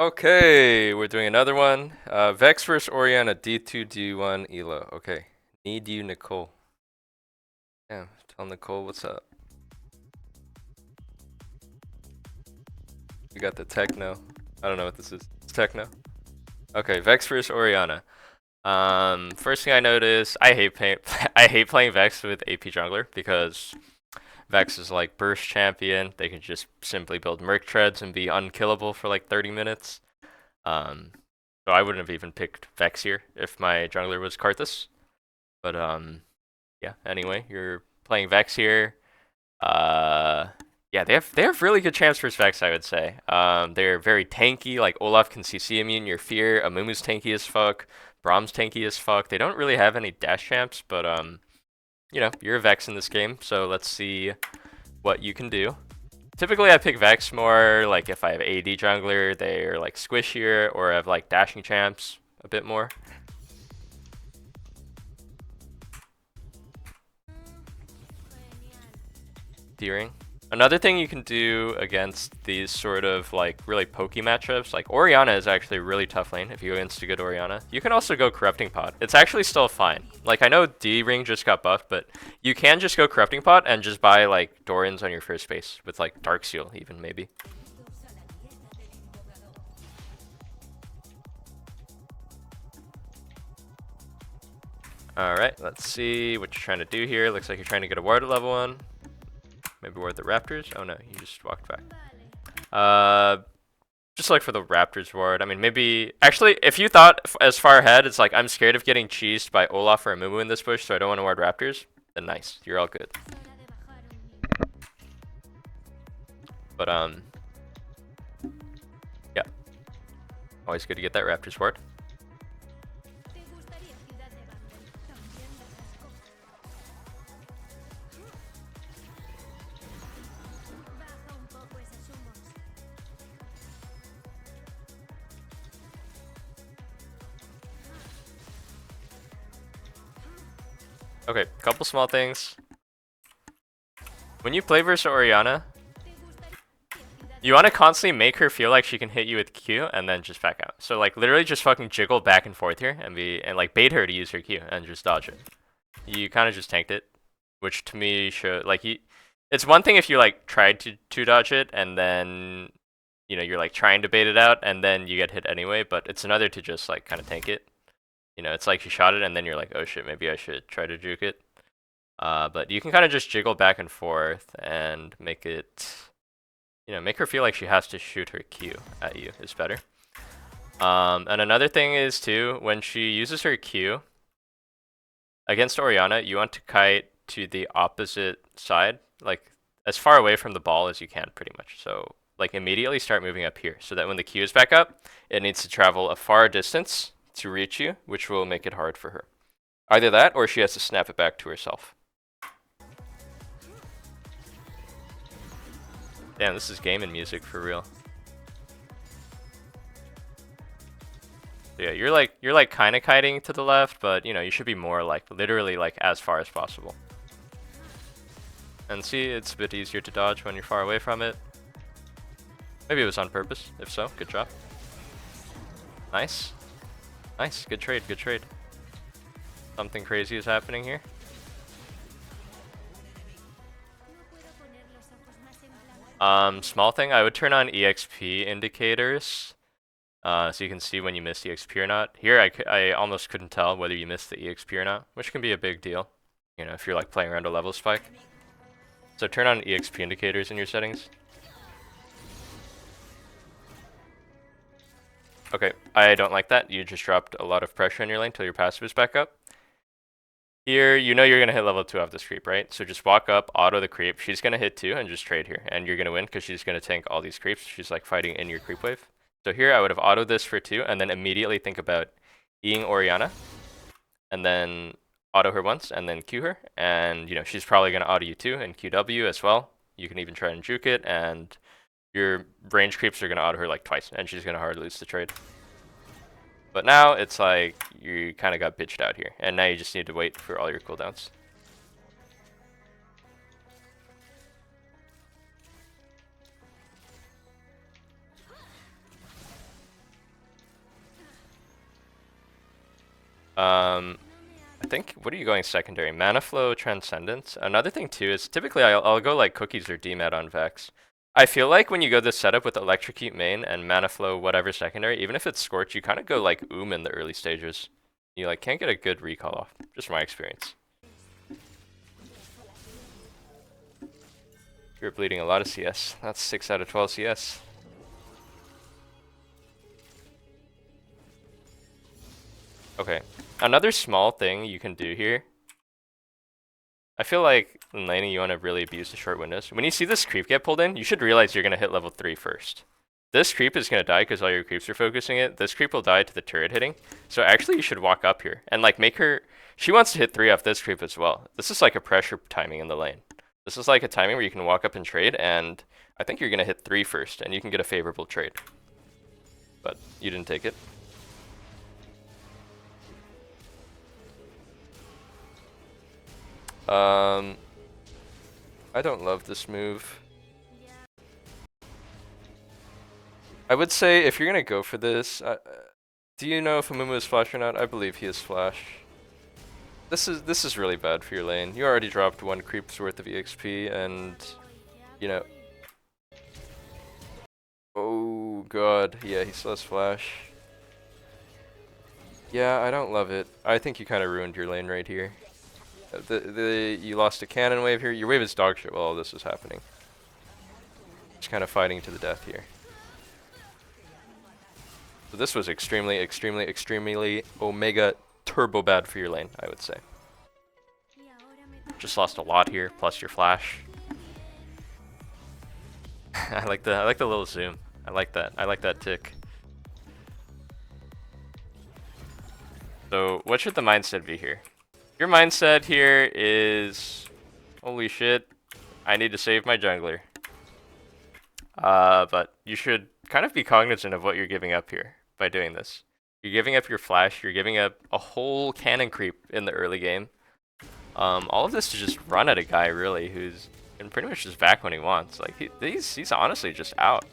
Okay, we're doing another one. Vex vs Oriana D2 D1 Elo. Okay. Need you, Nicole. Yeah, tell Nicole what's up. We got the techno. I don't know what this is. It's techno. Okay, Vex vs Oriana. First thing I noticed, I hate playing Vex with AP jungler because Vex is like burst champion. They can just simply build Merc treads and be unkillable for like 30 minutes. Um, so I wouldn't have even picked Vex here if my jungler was Karthus. But yeah. Anyway, you're playing Vex here. Uh, yeah, they have really good champs for Vex, I would say. They're very tanky. Like Olaf can CC immune your fear. Amumu's tanky as fuck. Braum's tanky as fuck. They don't really have any dash champs, but you're a Vex in this game, so let's see what you can do. Typically, I pick Vex more like if I have AD jungler, they're like squishier, or I have like dashing champs a bit more. D-ring. Another thing you can do against these sort of like really pokey matchups, like Oriana is actually a really tough lane if you go against a good Oriana. You can also go Corrupting Pot. It's actually still fine. Like I know D-ring just got buffed, but you can just go Corrupting Pot and just buy like Dorans on your first base with like Dark Seal even maybe. Alright, let's see what you're trying to do here. Looks like you're trying to get a ward at level 1. Maybe ward the Raptors? Oh no, you just walked back. Just like for the Raptors ward. I mean, maybe... Actually, if you thought as far ahead, it's like, I'm scared of getting cheesed by Olaf or Amumu in this push, so I don't want to ward Raptors, then nice. You're all good. But, yeah. Always good to get that Raptors ward. Okay, couple small things. When you play versus Oriana, you want to constantly make her feel like she can hit you with Q and then just back out. So like literally just fucking jiggle back and forth here and like bait her to use her Q and just dodge it. You kind of just tanked it, which to me should like it's one thing if you like tried to dodge it and then you're like trying to bait it out and then you get hit anyway, but it's another to just like kind of tank it. It's like you shot it and then you're like, oh shit, maybe I should try to juke it. But you can kind of just jiggle back and forth and make it, make her feel like she has to shoot her Q at you is better. And another thing is too, when she uses her Q against Oriana, you want to kite to the opposite side, like as far away from the ball as you can, pretty much. So like immediately start moving up here, so that when the Q is back up, it needs to travel a far distance to reach you, which will make it hard for her. Either that, or she has to snap it back to herself. Damn, this is gaming music for real. Yeah, you're like kind of kiting to the left, but you should be more like literally like as far as possible. And see, it's a bit easier to dodge when you're far away from it. Maybe it was on purpose. If so, good job. Nice. Nice, good trade, good trade. Something crazy is happening here. Small thing, I would turn on EXP indicators. So you can see when you missed EXP or not. Here, I almost couldn't tell whether you missed the EXP or not, which can be a big deal, if you're like playing around a level spike. So turn on EXP indicators in your settings. Okay, I don't like that. You just dropped a lot of pressure in your lane until your passive is back up. Here, you're going to hit level 2 off this creep, right? So just walk up, auto the creep. She's going to hit 2 and just trade here. And you're going to win because she's going to tank all these creeps. She's like fighting in your creep wave. So here I would have auto this for 2 and then immediately think about Eing Oriana. And then auto her once and then Q her. And, she's probably going to auto you too and QW as well. You can even try and juke it and your range creeps are going to auto her like twice and she's going to hard lose the trade. But now it's like you kind of got bitched out here, and now you just need to wait for all your cooldowns. I think, what are you going secondary? Mana Flow, Transcendence. Another thing too is typically I'll go like Cookies or DMAT on Vex. I feel like when you go this setup with Electrocute main and Mana Flow whatever secondary, even if it's Scorch, you kind of go like in the early stages. You like can't get a good recall off, just from my experience. You're bleeding a lot of CS. That's 6 out of 12 CS. Okay, another small thing you can do here. I feel like in laning you want to really abuse the short windows. When you see this creep get pulled in, you should realize you're going to hit level 3 first. This creep is going to die because all your creeps are focusing it. This creep will die to the turret hitting. So actually you should walk up here and like make her... She wants to hit 3 off this creep as well. This is like a pressure timing in the lane. This is like a timing where you can walk up and trade, and I think you're going to hit 3 first and you can get a favorable trade. But you didn't take it. I don't love this move. I would say if you're gonna go for this, do you know if Amumu is flash or not? I believe he is flash. This is really bad for your lane. You already dropped 1 creep's worth of EXP, and you know. Oh god, yeah, he still has flash. Yeah, I don't love it. I think you kind of ruined your lane right here. You lost a cannon wave here. Your wave is dog shit while all this is happening. Just kind of fighting to the death here. So this was extremely, extremely, extremely omega turbo bad for your lane, I would say. Just lost a lot here, plus your flash. I like the little zoom. I like that tick. So what should the mindset be here? Your mindset here is, holy shit, I need to save my jungler. But you should kind of be cognizant of what you're giving up here by doing this. You're giving up your flash, you're giving up a whole cannon creep in the early game. All of this to just run at a guy, really, who's can pretty much just back when he wants. Like, he's honestly just out.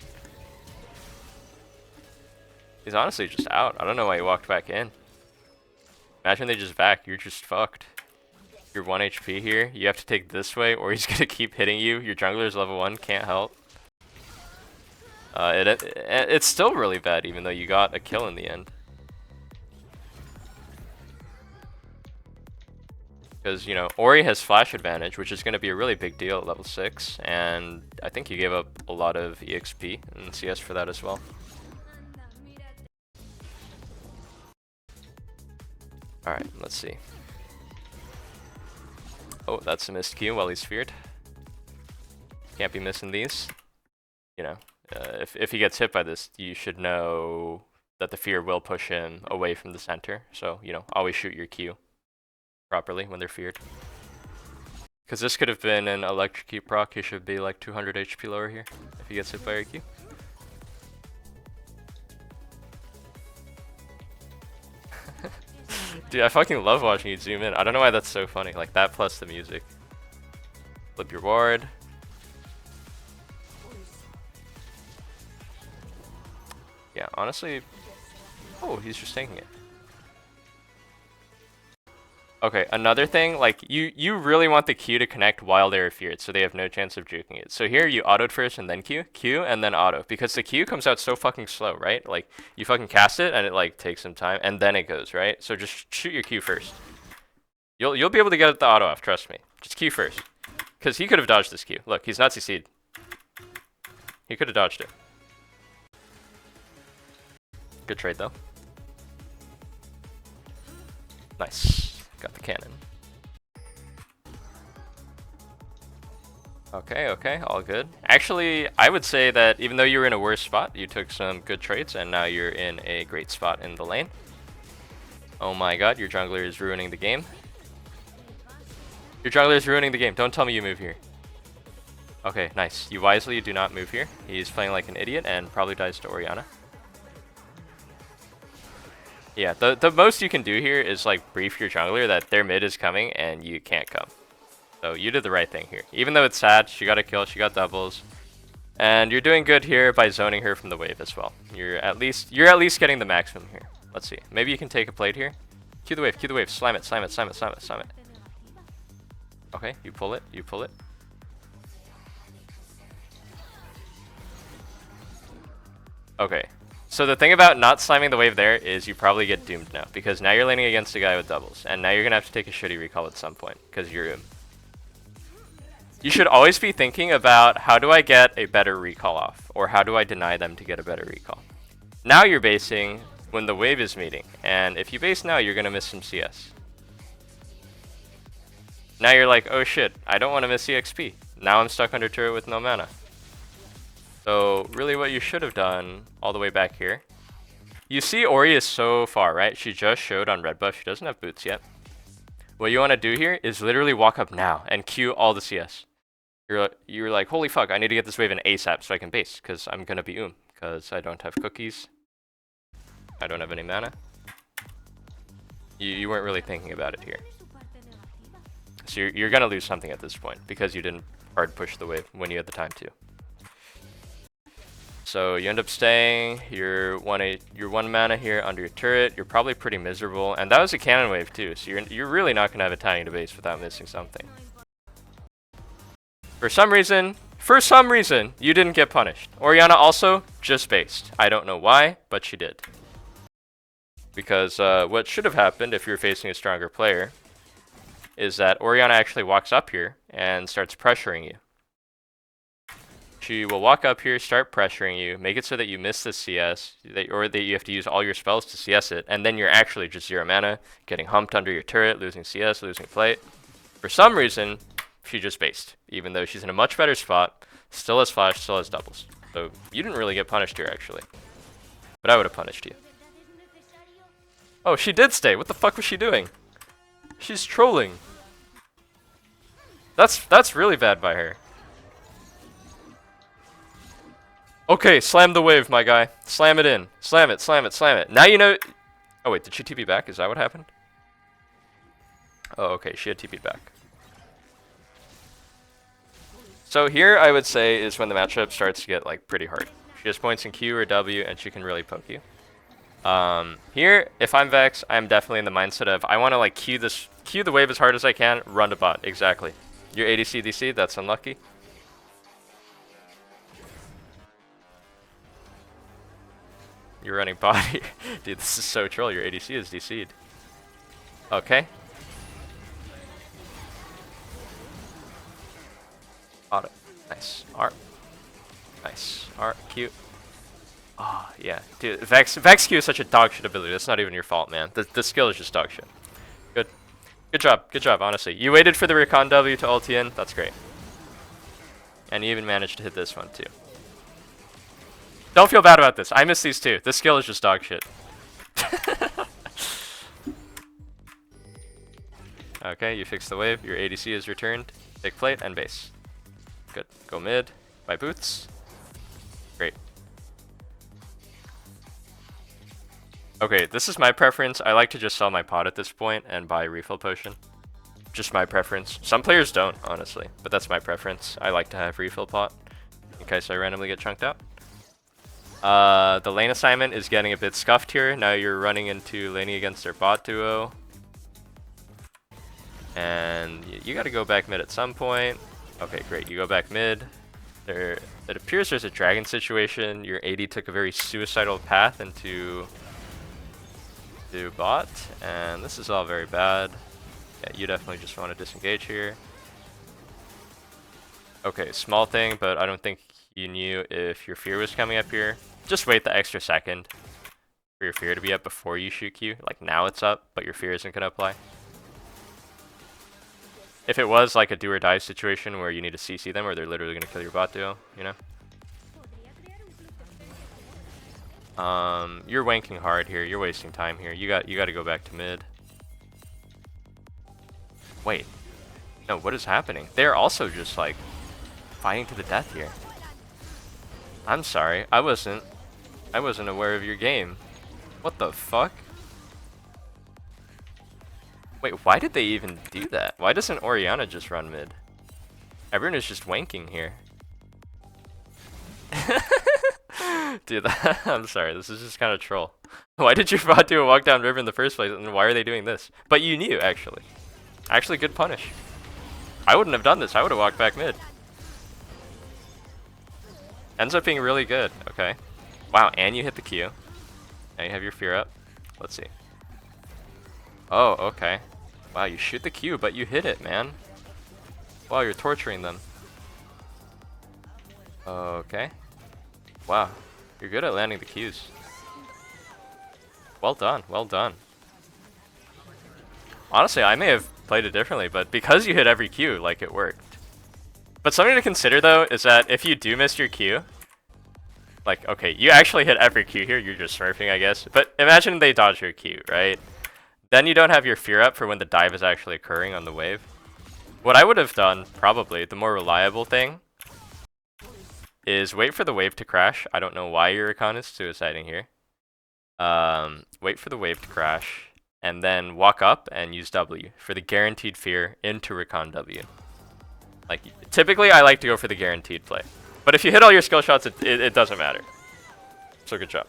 He's honestly just out. I don't know why he walked back in. Imagine they just back, you're just fucked. You're 1 HP here, you have to take this way or he's gonna keep hitting you. Your jungler's level 1, can't help. It's still really bad even though you got a kill in the end. Because, you know, Ori has flash advantage, which is going to be a really big deal at level 6, and I think you gave up a lot of EXP and CS for that as well. Alright, let's see. Oh, that's a missed Q while he's feared. Can't be missing these. You know, if he gets hit by this, you should know that the fear will push him away from the center. So, you know, always shoot your Q properly when they're feared. Because this could have been an electrocute proc, he should be like 200 HP lower here if he gets hit by your Q. Dude, I fucking love watching you zoom in. I don't know why that's so funny. Like that plus the music. Flip your ward. Yeah, honestly. Oh, he's just taking it. Okay, another thing, like you really want the Q to connect while they're feared, so they have no chance of juking it. So here you autoed first and then Q, and then auto, because the Q comes out so fucking slow, right? Like you fucking cast it and it like takes some time, and then it goes, right? So just shoot your Q first. You'll be able to get the auto off, trust me. Just Q first, because he could have dodged this Q. Look, he's not CC'd. He could have dodged it. Good trade though. Nice. Got the cannon. Okay, all good. Actually, I would say that even though you were in a worse spot, you took some good trades, and now you're in a great spot in the lane. Oh my god, your jungler is ruining the game. Your jungler is ruining the game. Don't tell me you move here. Okay, nice. You wisely do not move here. He's playing like an idiot and probably dies to Orianna. Yeah, the most you can do here is like brief your jungler that their mid is coming and you can't come. So you did the right thing here. Even though it's sad, she got a kill, she got doubles. And you're doing good here by zoning her from the wave as well. You're at least getting the maximum here. Let's see. Maybe you can take a plate here. Cue the wave, cue the wave. Slam it, slam it, slam it, slam it, slam it. Okay, you pull it, you pull it. Okay. So the thing about not slamming the wave there is you probably get doomed now, because now you're laning against a guy with doubles, and now you're gonna have to take a shitty recall at some point, because you're You should always be thinking about how do I get a better recall off, or how do I deny them to get a better recall. Now you're basing when the wave is meeting, and if you base now, you're gonna miss some CS. Now you're like, oh shit, I don't want to miss EXP. Now I'm stuck under turret with no mana. So really what you should have done all the way back here. You see Ori is so far, right? She just showed on red buff, she doesn't have boots yet. What you want to do here is literally walk up now and queue all the CS. You're like, holy fuck, I need to get this wave in ASAP so I can base, because I'm gonna be because I don't have cookies. I don't have any mana. You weren't really thinking about it here. So you're gonna lose something at this point, because you didn't hard push the wave when you had the time to. So you end up staying, you're one mana here under your turret, you're probably pretty miserable, and that was a cannon wave too, so you're really not gonna have a timing to base without missing something. For some reason, you didn't get punished. Orianna also just based. I don't know why, but she did. Because what should have happened if you're facing a stronger player is that Orianna actually walks up here and starts pressuring you. She will walk up here, start pressuring you, make it so that you miss the CS, or that you have to use all your spells to CS it, and then you're actually just 0 mana, getting humped under your turret, losing CS, losing plate. For some reason, she just based, even though she's in a much better spot, still has flash, still has doubles. So you didn't really get punished here, actually. But I would have punished you. Oh, she did stay. What the fuck was she doing? She's trolling. That's really bad by her. Okay, slam the wave, my guy. Slam it in. Slam it, slam it, slam it. Now you know... Oh wait, did she TP back? Is that what happened? Oh, okay, she had TP'd back. So here, I would say, is when the matchup starts to get, like, pretty hard. She has points in Q or W, and she can really poke you. Here, if I'm Vex, I'm definitely in the mindset of, I want to, like, Q the wave as hard as I can, run to bot. Exactly. Your ADC DC, that's unlucky. You're running body. Dude, this is so troll. Your ADC is DC'd. Okay. Auto. Nice. R. Nice. R. Q. Oh, yeah. Dude, Vex Q is such a dog shit ability. That's not even your fault, man. The skill is just dog shit. Good. Good job. Good job, honestly. You waited for the recon W to ult in. That's great. And you even managed to hit this one, too. Don't feel bad about this. I missed these too. This skill is just dog shit. Okay, you fix the wave. Your ADC is returned. Take plate and base. Good. Go mid. Buy boots. Great. Okay, this is my preference. I like to just sell my pot at this point and buy a refill potion. Just my preference. Some players don't, honestly, but that's my preference. I like to have refill pot in case I randomly get chunked out. The lane assignment is getting a bit scuffed here. Now you're running into laning against their bot duo. And you gotta go back mid at some point. Okay, great. You go back mid. It appears there's a dragon situation. Your AD took a very suicidal path into bot. And this is all very bad. Yeah, you definitely just want to disengage here. Okay, small thing, but I don't think you knew if your fear was coming up here. Just wait the extra second for your fear to be up before you shoot Q. Like now it's up, but your fear isn't going to apply. If it was like a do or die situation where you need to CC them or they're literally going to kill your bot duo, you know? You're wanking hard here. You're wasting time here. You got to go back to mid. Wait. No, what is happening? They're also just like fighting to the death here. I'm sorry. I wasn't aware of your game. What the fuck? Wait, why did they even do that? Why doesn't Orianna just run mid? Everyone is just wanking here. Dude, I'm sorry, this is just kind of troll. Why did your bot do a walk down river in the first place, and why are they doing this? But you knew, actually. Actually, good punish. I wouldn't have done this, I would have walked back mid. Ends up being really good, okay. Wow, and you hit the Q. Now you have your fear up. Let's see. Oh, okay. Wow, you shoot the Q, but you hit it, man. Wow, you're torturing them. Okay. Wow, you're good at landing the Qs. Well done, well done. Honestly, I may have played it differently, but because you hit every Q, like, it worked. But something to consider, though, is that if you do miss your Q, like, okay, you actually hit every Q here, you're just smurfing, I guess. But imagine they dodge your Q, right? Then you don't have your fear up for when the dive is actually occurring on the wave. What I would have done, probably, the more reliable thing, is wait for the wave to crash. I don't know why your recon is suiciding here. Wait for the wave to crash, and then walk up and use W for the guaranteed fear into recon W. Like, typically I like to go for the guaranteed play. But if you hit all your skill shots, it doesn't matter. So good job.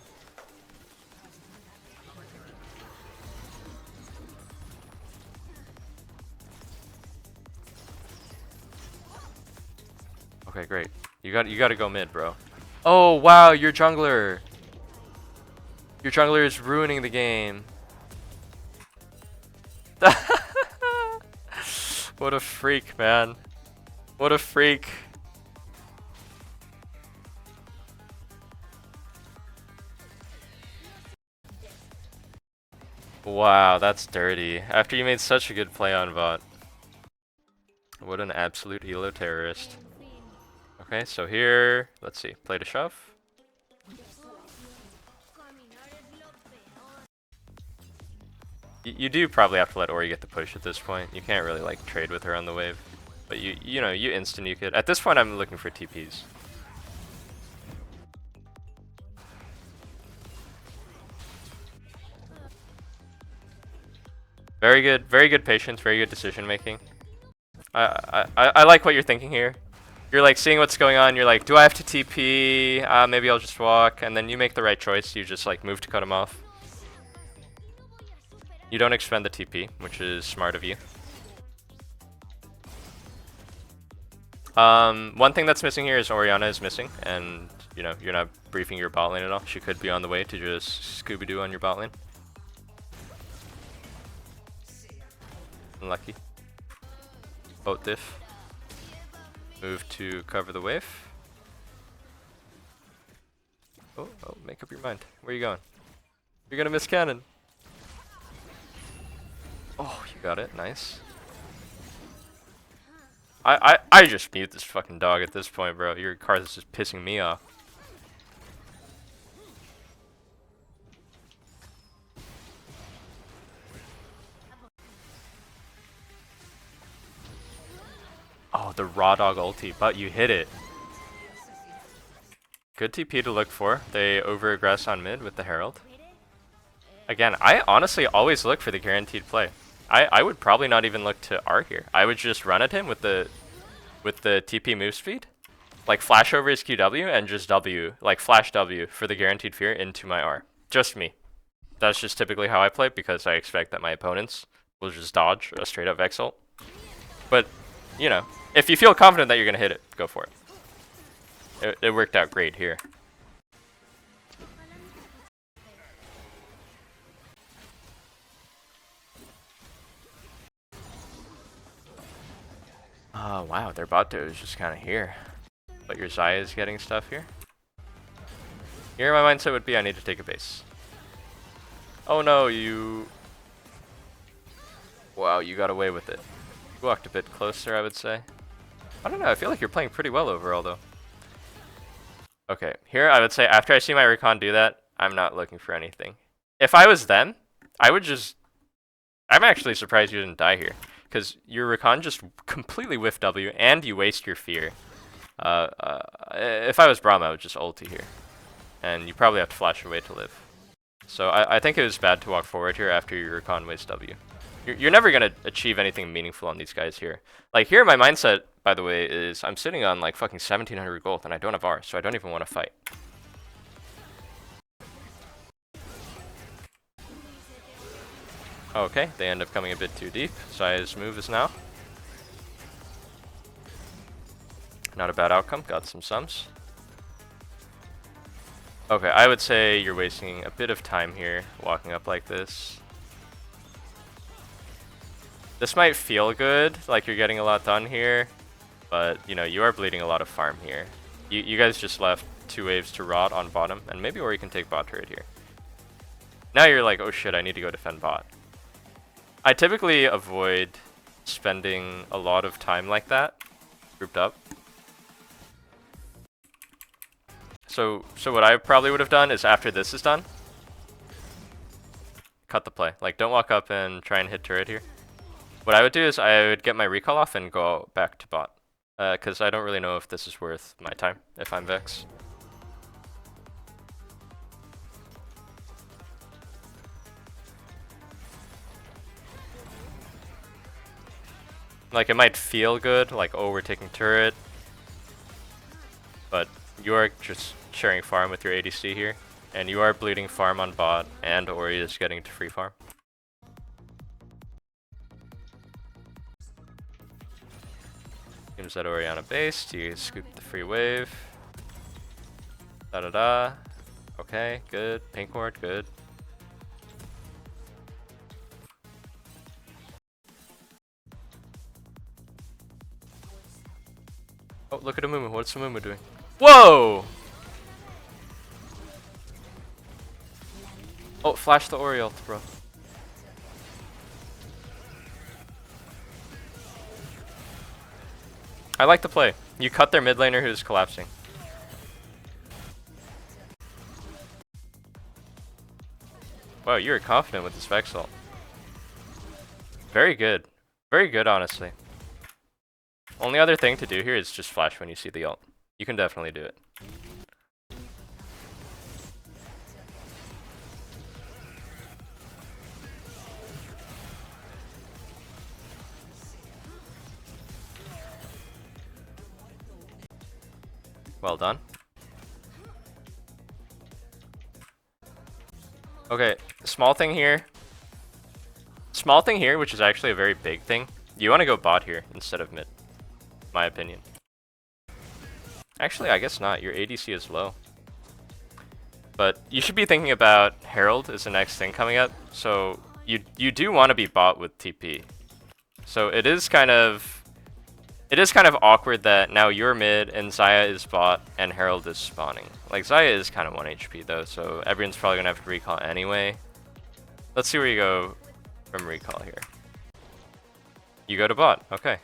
Okay, great. You got to go mid, bro. Oh wow, your jungler. Your jungler is ruining the game. What a freak, man. What a freak. Wow, that's dirty. After you made such a good play on bot. What an absolute elo terrorist. Okay, so here, let's see, play to shove. You do probably have to let Ori get the push at this point. You can't really like trade with her on the wave. But you know, you instant nuke it. At this point I'm looking for TPs. Very good patience, very good decision making. I like what you're thinking here. You're like seeing what's going on, you're like, do I have to TP? Maybe I'll just walk, and then you make the right choice, you just like move to cut him off. You don't expend the TP, which is smart of you. One thing that's missing here is Orianna is missing, and you know, you're not briefing your bot lane at all. She could be on the way to just Scooby-Doo on your bot lane. Unlucky. Boat diff. Move to cover the wave. Oh, make up your mind. Where are you going? You're gonna miss cannon. Oh, you got it. Nice. I just mute this fucking dog at this point, bro. Your card is just pissing me off. Oh, the raw dog ulti, but you hit it. Good TP to look for. They over-aggress on mid with the Herald. Again, I honestly always look for the guaranteed play. I would probably not even look to R here. I would just run at him with the TP move speed. Like flash over his QW and just W, like flash W for the guaranteed fear into my R. Just me. That's just typically how I play because I expect that my opponents will just dodge a straight up Vex ult. But, you know, if you feel confident that you're going to hit it, go for it. It worked out great here. Oh wow, their bot is just kind of here. But your Xayah is getting stuff here. Here my mindset would be I need to take a base. Oh no, you... Wow, you got away with it. You walked a bit closer, I would say. I don't know, I feel like you're playing pretty well overall though. Okay, here I would say after I see my recon do that, I'm not looking for anything. If I was them, I would just... I'm actually surprised you didn't die here. Because your recon just completely whiff W and you waste your fear. If I was Braum, I would just ulti here. And you probably have to flash away to live. So I think it was bad to walk forward here after your recon wastes W. You're never going to achieve anything meaningful on these guys here. Like here my mindset, by the way, is I'm sitting on like fucking 1700 gold and I don't have R, so I don't even want to fight. Okay, they end up coming a bit too deep. Zaya's move is now. Not a bad outcome, got some sums. Okay, I would say you're wasting a bit of time here, walking up like this. This might feel good, like you're getting a lot done here, but you know, you are bleeding a lot of farm here. You guys just left 2 waves to rot on bottom, and maybe Ori can take bot turret here. Now you're like, oh shit, I need to go defend bot. I typically avoid spending a lot of time like that, grouped up. So what I probably would have done is after this is done, cut the play. Like, don't walk up and try and hit turret here. What I would do is I would get my recall off and go back to bot. Because I don't really know if this is worth my time, if I'm Vex. Like, it might feel good, like, oh, we're taking turret. But you are just sharing farm with your ADC here. And you are bleeding farm on bot, and Ori is getting to free farm. Seems that Orianna based, you scoop the free wave. Da-da-da. Okay, good. Pink ward, good. Oh, look at Amumu. What's Amumu doing? Whoa! Oh, flash the Ori ult, bro. I like the play. You cut their mid laner who's collapsing. Wow, you were confident with this Vex ult. Very good. Very good, honestly. Only other thing to do here is just flash when you see the ult. You can definitely do it. Well done. Okay, small thing here. Small thing here, which is actually a very big thing. You want to go bot here instead of mid. My opinion. Actually, I guess not. Your ADC is low. But you should be thinking about Herald is the next thing coming up. So you do want to be bot with TP. So it is kind of awkward that now you're mid and Xayah is bot and Herald is spawning. Like, Xayah is kind of 1 HP though, so everyone's probably gonna have to recall anyway. Let's see where you go from recall here. You go to bot, okay.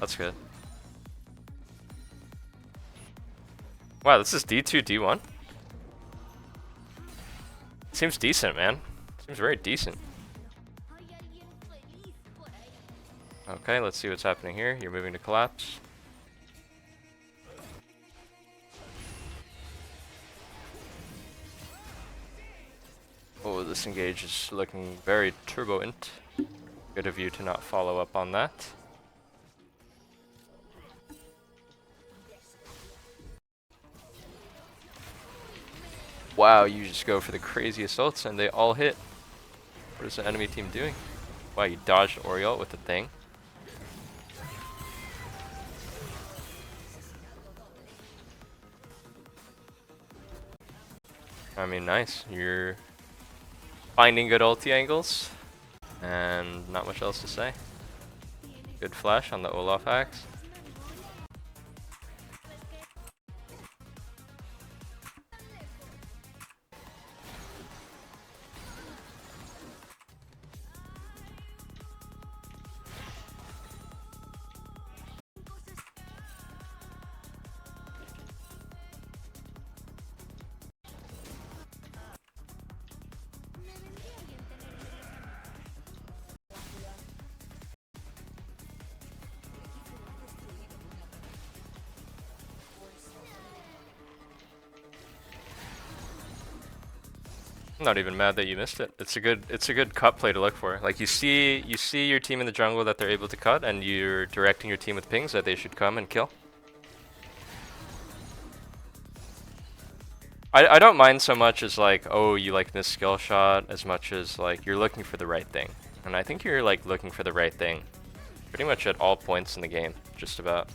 That's good. Wow, this is D2, D1? Seems decent, man. Seems very decent. Okay, let's see what's happening here. You're moving to collapse. Oh, this engage is looking very turbo-int. Good of you to not follow up on that. Wow, you just go for the craziest ults and they all hit. What is the enemy team doing? Wow, you dodged Oriole with the thing. I mean, nice. You're finding good ulti angles. And not much else to say. Good flash on the Olaf axe. I'm not even mad that you missed it. It's a good cut play to look for. Like, you see your team in the jungle that they're able to cut, and you're directing your team with pings that they should come and kill. I don't mind so much as like, oh, you like this skill shot, as much as like you're looking for the right thing. And I think you're like looking for the right thing pretty much at all points in the game, just about.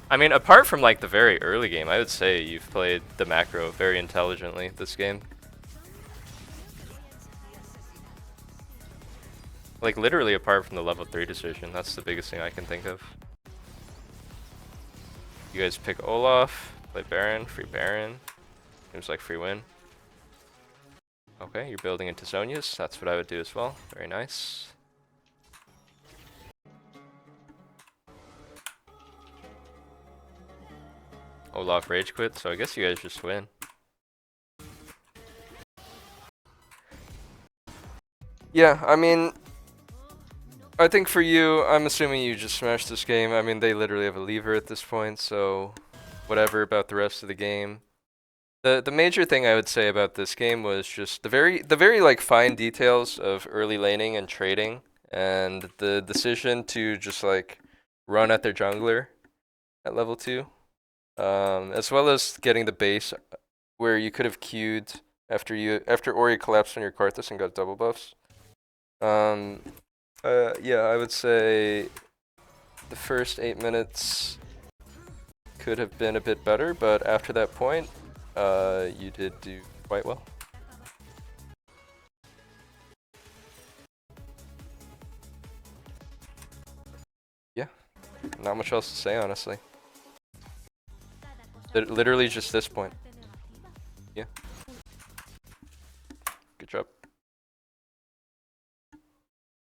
I mean, apart from like the very early game, I would say you've played the macro very intelligently this game. Like literally apart from the level 3 decision, that's the biggest thing I can think of. You guys pick Olaf, play Baron, free Baron. Seems like free win. Okay, you're building into Zonia's. That's what I would do as well. Very nice. Olaf rage quit, so I guess you guys just win. Yeah, I mean, I think for you, I'm assuming you just smashed this game. I mean, they literally have a lever at this point, so whatever about the rest of the game. The major thing I would say about this game was just the very like fine details of early laning and trading, and the decision to just like run at their jungler at level 2, as well as getting the base where you could have queued after Ori collapsed on your Karthus and got double buffs. Yeah, I would say the first 8 minutes could have been a bit better, but after that point, you did do quite well. Yeah, not much else to say, honestly. Literally just this point.